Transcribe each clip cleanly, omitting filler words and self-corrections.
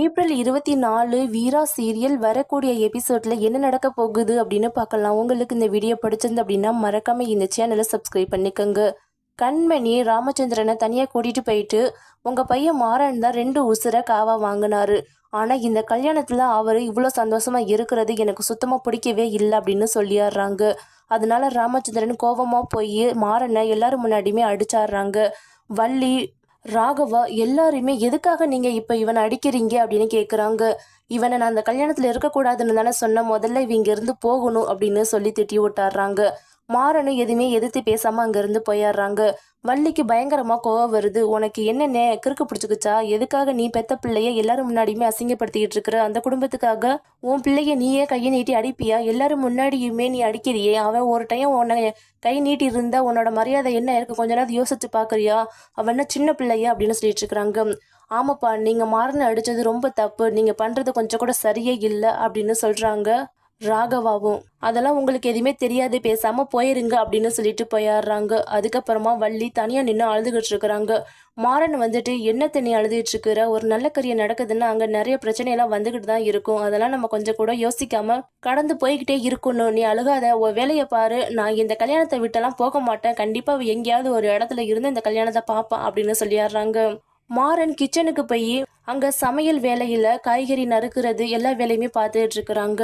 April 24 வீரா serial வரக்கூடிய எபிசோட்ல என்ன நடக்க போகுது அப்படின்னு பார்க்கலாம். உங்களுக்கு இந்த வீடியோ பிடிச்சிருந்து அப்படின்னா மறக்காம இந்த சேனலை சப்ஸ்கிரைப் பண்ணிக்கோங்க. கண்மணி ராமச்சந்திரனை தனியா கூட்டிட்டு போயிட்டு உங்க பையன் மாறன் தான் 2 உசுர காவா வாங்கினாரு. ஆனா இந்த கல்யாணத்துல அவரு இவ்வளோ சந்தோஷமா இருக்கிறது எனக்கு சுத்தமா பிடிக்கவே இல்லை அப்படின்னு சொல்லிடுறாங்க. அதனால ராமச்சந்திரன் கோபமா போய் மாறனை எல்லாரும் முன்னாடியுமே அடிச்சாடுறாங்க. வள்ளி, ராகவா எல்லாருமே எதுக்காக நீங்க இப்ப இவனை அடிக்கிறீங்க அப்படின்னு கேக்குறாங்க. இவனை நான் அந்த கல்யாணத்துல இருக்கக்கூடாதுன்னு தானே சொன்ன, முதல்ல இவங்க இருந்து போகணும் அப்படின்னு சொல்லி திட்டி விட்டாடுறாங்க. மாறனும் எதுவுமே எதிர்த்து பேசாம அங்க இருந்து போயிடுறாங்க. வள்ளிக்கு பயங்கரமா கோவம் வருது. உனக்கு என்னென்ன கிறுக்கு பிடிச்சிக்குச்சா? எதுக்காக நீ பெத்த பிள்ளைய எல்லாரும் முன்னாடியுமே அசிங்கப்படுத்திக்கிட்டு இருக்கிற? அந்த குடும்பத்துக்காக உன் பிள்ளைய நீயே கையை நீட்டி அடிப்பியா? எல்லாரும் முன்னாடியுமே நீ அடிக்கிறியே. அவன் ஒரு டைம் உன்னை கை நீட்டி இருந்தா உன்னோட மரியாதை என்ன இருக்கு? கொஞ்ச நேரம் யோசிச்சு பாக்குறியா? அவன் சின்ன பிள்ளையா அப்படின்னு சொல்லிட்டு இருக்கிறாங்க. ஆமாப்பா, நீங்க மாறனை அடிச்சது ரொம்ப தப்பு, நீங்க பண்றது கொஞ்சம் கூட சரியே இல்லை அப்படின்னு சொல்றாங்க ராகவாவும். அதெல்லாம் உங்களுக்கு எதுவுமே தெரியாது, பேசாம போயிருங்க அப்படின்னு சொல்லிட்டு போயிடுறாங்க. அதுக்கப்புறமா வள்ளி தனியா நின்று அழுதுகிட்டு இருக்கிறாங்க. மாறன் வந்துட்டு, என்ன தண்ணி அழுதுகிட்டு இருக்கிற? ஒரு நல்ல காரியம் நடக்குதுன்னா அங்க நிறைய பிரச்சனையெல்லாம் வந்துகிட்டு தான் இருக்கும். அதெல்லாம் நம்ம கொஞ்சம் கூட யோசிக்காம கடந்து போய்கிட்டே இருக்கணும். நீ அழுகாத, உன் வேலையை பாரு. நான் இந்த கல்யாணத்தை விட்டெல்லாம் போக மாட்டேன். கண்டிப்பா எங்கேயாவது ஒரு இடத்துல இருந்து இந்த கல்யாணத்தை பார்ப்பான் அப்படின்னு சொல்லிடுறாங்க. மாறன் கிச்சனுக்கு போய் அங்க சமையல் வேலையில காய்கறி நறுக்கிறது எல்லா வேலையுமே பார்த்துட்டு இருக்கிறாங்க.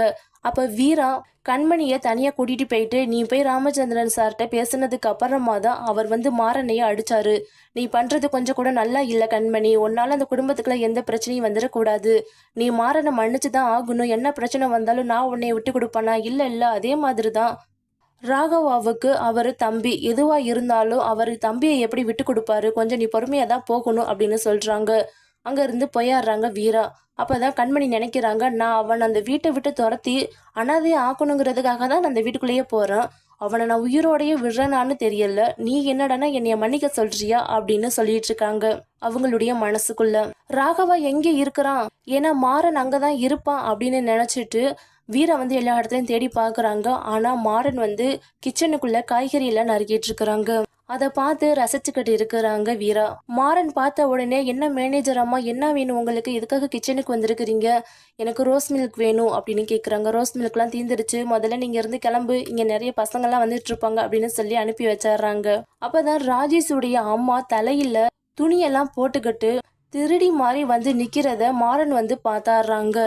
அப்ப வீரா கண்மணிய தனியா கூட்டிட்டு போயிட்டு, நீ போய் ராமச்சந்திரன் சார்கிட்ட பேசுனதுக்கு அப்புறமா தான் அவர் மாறனைய அடிச்சாரு. நீ பண்றது கொஞ்சம் கூட நல்லா இல்ல கண்மணி. உன்னால அந்த குடும்பத்துக்குள்ள எந்த பிரச்சனையும் வந்துடக்கூடாது. நீ மாறனை மன்னிச்சுதான் ஆகணும். என்ன பிரச்சனை வந்தாலும் நான் உன்னைய விட்டு கொடுப்பேனா? இல்ல இல்ல, அதே மாதிரிதான் ராகவாவுக்கு அவர் தம்பி. எதுவா இருந்தாலும் அவர் தம்பியை எப்படி விட்டு கொடுப்பாரு? கொஞ்சம் நீ பொறுமையா தான் போகணும் அப்படின்னு சொல்றாங்க. அங்க இருந்து போயிடுறாங்க வீரா. அப்பதான் கண்மணி நினைக்கிறாங்க, நான் அவன் அந்த வீட்டை விட்டு துரத்தி அனாதையை ஆக்கணுங்கிறதுக்காக தான் நான் அந்த வீட்டுக்குள்ளேயே போறேன். அவனை நான் உயிரோடையே விடுறேனான்னு தெரியல. நீ என்னடானா என்னைய மன்னிக்க சொல்றியா அப்படின்னு சொல்லிட்டு இருக்காங்க அவங்களுடைய மனசுக்குள்ள. ராகவா எங்க இருக்கிறான்? ஏன்னா மாறன் அங்கதான் இருப்பான் அப்படின்னு நினைச்சிட்டு வீரா எல்லா இடத்துலயும் தேடி பாக்குறாங்க. ஆனா மாறன் கிச்சனுக்குள்ள காய்கறி எல்லாம் நறுக்கிட்டு இருக்கிறாங்க. அதை பார்த்து ரசிச்சுக்கிட்டு இருக்கிறாங்க வீரா. மாறன் பார்த்த உடனே, என்ன மேனேஜர் அம்மா, என்ன வேணும் உங்களுக்கு? எதுக்காக கிச்சனுக்கு வந்திருக்கிறீங்க? எனக்கு ரோஸ் மில்க் வேணும் அப்படின்னு கேட்குறாங்க. ரோஸ் மில்க்லாம் தீந்துருச்சு, முதல்ல நீங்க இருந்து கிளம்பு, இங்க நிறைய பசங்கள்லாம் வந்துட்டு இருப்பாங்க அப்படின்னு சொல்லி அனுப்பி வச்சிடுறாங்க. அப்பதான் ராஜேஷுடைய அம்மா தலையில துணியெல்லாம் போட்டுக்கிட்டு திருடி மாதிரி நிக்கிறத மாறன் பார்த்தாடுறாங்க.